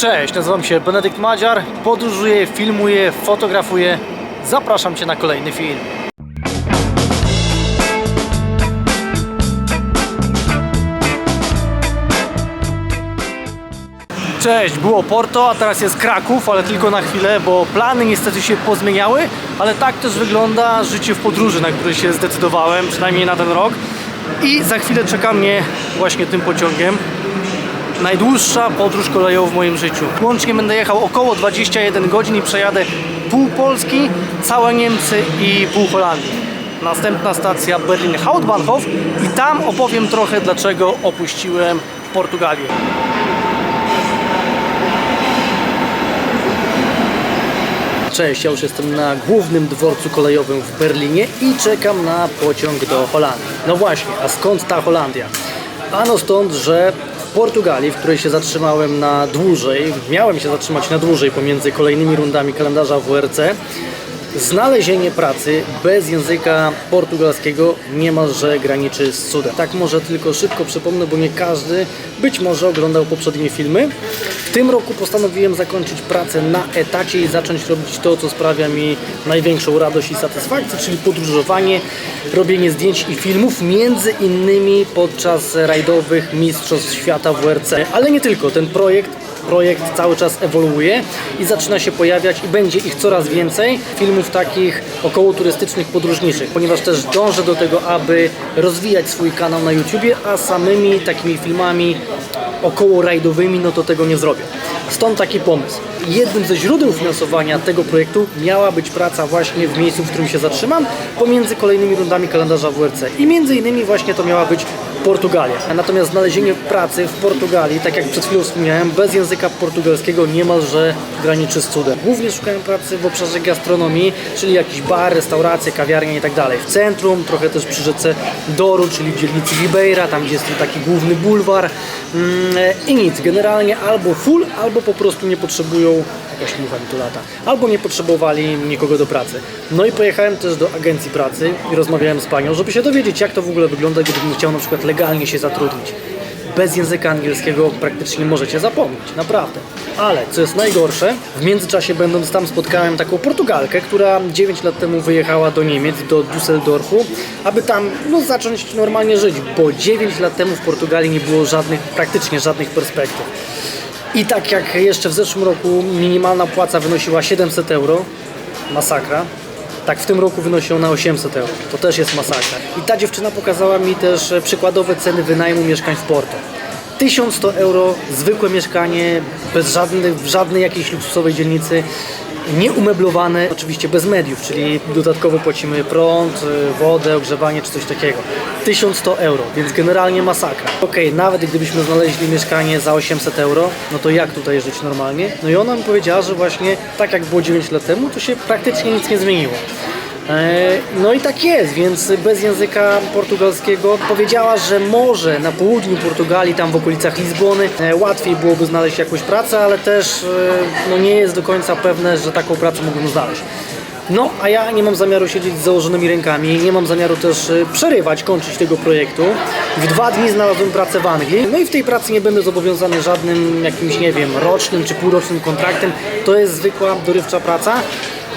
Cześć, nazywam się Benedykt Madziar, podróżuję, filmuję, fotografuję. Zapraszam Cię na kolejny film. Cześć, było Porto, a teraz jest Kraków, ale tylko na chwilę, bo plany niestety się pozmieniały, ale tak też wygląda życie w podróży, na które się zdecydowałem, przynajmniej na ten rok. I za chwilę czeka mnie właśnie tym pociągiem najdłuższa podróż koleją w moim życiu. Łącznie będę jechał około 21 godzin i przejadę pół Polski, całe Niemcy i pół Holandii. Następna stacja Berlin Hauptbahnhof i tam opowiem trochę, dlaczego opuściłem Portugalię. Cześć, ja już jestem na głównym dworcu kolejowym w Berlinie i czekam na pociąg do Holandii. No właśnie, a skąd ta Holandia? Ano stąd, że w Portugalii, w której się zatrzymałem na dłużej, miałem się zatrzymać na dłużej pomiędzy kolejnymi rundami kalendarza WRC, znalezienie pracy bez języka portugalskiego niemalże graniczy z cudem. Tak może tylko szybko przypomnę, bo nie każdy być może oglądał poprzednie filmy. W tym roku postanowiłem zakończyć pracę na etacie i zacząć robić to, co sprawia mi największą radość i satysfakcję, czyli podróżowanie, robienie zdjęć i filmów, między innymi podczas rajdowych Mistrzostw Świata WRC. Ale nie tylko, ten projekt cały czas ewoluuje i zaczyna się pojawiać i będzie ich coraz więcej filmów takich około turystycznych, podróżniczych, ponieważ też dążę do tego, aby rozwijać swój kanał na YouTubie, a samymi takimi filmami około rajdowymi, no to tego nie zrobię. Stąd taki pomysł. Jednym ze źródeł finansowania tego projektu miała być praca właśnie w miejscu, w którym się zatrzymam, pomiędzy kolejnymi rundami kalendarza WRC. I między innymi właśnie to miała być Portugalia. Natomiast znalezienie pracy w Portugalii, tak jak przed chwilą wspomniałem, bez języka portugalskiego niemalże graniczy z cudem. Głównie szukałem pracy w obszarze gastronomii, czyli jakiś bar, restauracje, kawiarnie i tak dalej. W centrum, trochę też przy rzece Douro, czyli w dzielnicy Ribeira, tam gdzie jest taki główny bulwar. I nic, generalnie albo full, albo po prostu nie potrzebują, jakaś mucha mi tu lata, albo nie potrzebowali nikogo do pracy. No i pojechałem też do agencji pracy i rozmawiałem z panią, żeby się dowiedzieć, jak to w ogóle wygląda, gdybym chciał na przykład legalnie się zatrudnić. Bez języka angielskiego praktycznie możecie zapomnieć, naprawdę. Ale co jest najgorsze, w międzyczasie będąc tam spotkałem taką Portugalkę, która 9 lat temu wyjechała do Niemiec, do Düsseldorfu, aby tam zacząć normalnie żyć, bo 9 lat temu w Portugalii nie było praktycznie żadnych perspektyw. I tak jak jeszcze w zeszłym roku minimalna płaca wynosiła 700 euro, masakra, tak w tym roku wynosi ona 800 euro. To też jest masakra. I ta dziewczyna pokazała mi też przykładowe ceny wynajmu mieszkań w Porto. 1100 euro, zwykłe mieszkanie, w żadnej jakiejś luksusowej dzielnicy, nieumeblowane, oczywiście bez mediów, czyli dodatkowo płacimy prąd, wodę, ogrzewanie czy coś takiego. 1100 euro, więc generalnie masakra. Okej, nawet gdybyśmy znaleźli mieszkanie za 800 euro, no to jak tutaj żyć normalnie? No i ona mi powiedziała, że właśnie tak jak było 9 lat temu, to się praktycznie nic nie zmieniło. No i tak jest, więc bez języka portugalskiego powiedziała, że może na południu Portugalii, tam w okolicach Lizbony łatwiej byłoby znaleźć jakąś pracę, ale też nie jest do końca pewne, że taką pracę mógłbym znaleźć. No, a ja nie mam zamiaru siedzieć z założonymi rękami, nie mam zamiaru też przerywać, kończyć tego projektu. W 2 dni znalazłem pracę w Anglii, no i w tej pracy nie będę zobowiązany żadnym jakimś, nie wiem, rocznym czy półrocznym kontraktem. To jest zwykła, dorywcza praca.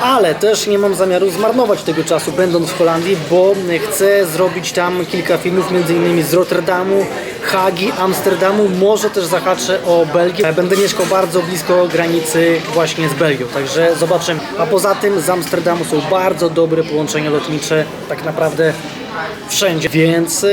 Ale też nie mam zamiaru zmarnować tego czasu będąc w Holandii, bo chcę zrobić tam kilka filmów, m.in. z Rotterdamu, Hagi, Amsterdamu, może też zahaczę o Belgię. Będę mieszkał bardzo blisko granicy właśnie z Belgią, także zobaczymy. A poza tym z Amsterdamu są bardzo dobre połączenia lotnicze, tak naprawdę wszędzie, więc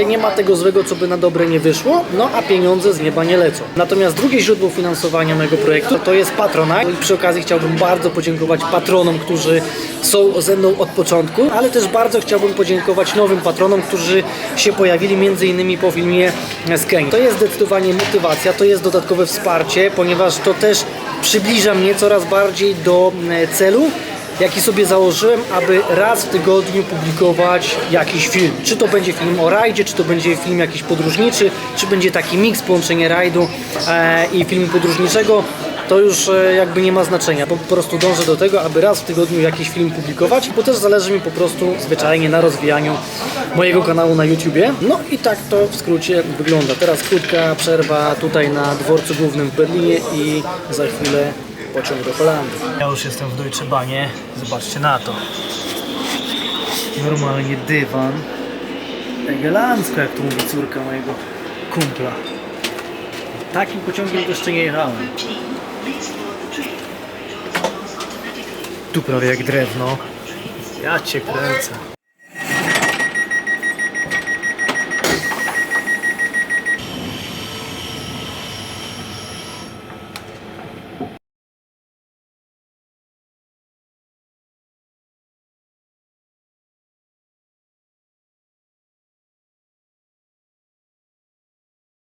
nie ma tego złego, co by na dobre nie wyszło, no a pieniądze z nieba nie lecą. Natomiast drugie źródło finansowania mojego projektu to jest Patronite i przy okazji chciałbym bardzo podziękować patronom, którzy są ze mną od początku, ale też bardzo chciałbym podziękować nowym patronom, którzy się pojawili m.in. po filmie z Kenii. To jest zdecydowanie motywacja, to jest dodatkowe wsparcie, ponieważ to też przybliża mnie coraz bardziej do celu, jaki sobie założyłem, aby raz w tygodniu publikować jakiś film. Czy to będzie film o rajdzie, czy to będzie film jakiś podróżniczy, czy będzie taki miks, połączenie rajdu i filmu podróżniczego. to już jakby nie ma znaczenia, bo po prostu dążę do tego, aby raz w tygodniu jakiś film publikować, bo też zależy mi po prostu zwyczajnie na rozwijaniu mojego kanału na YouTubie. No i tak to w skrócie wygląda. Teraz krótka przerwa tutaj na dworcu głównym w Berlinie i za chwilę pociąg do Holandii. Ja już jestem w Deutsche Bahnie, zobaczcie na to. Normalnie dywan. Elegancko, jak to mówi córka mojego kumpla. Takim pociągiem jeszcze nie jechałem. Tu prawie jak drewno. Ja cię kręcę.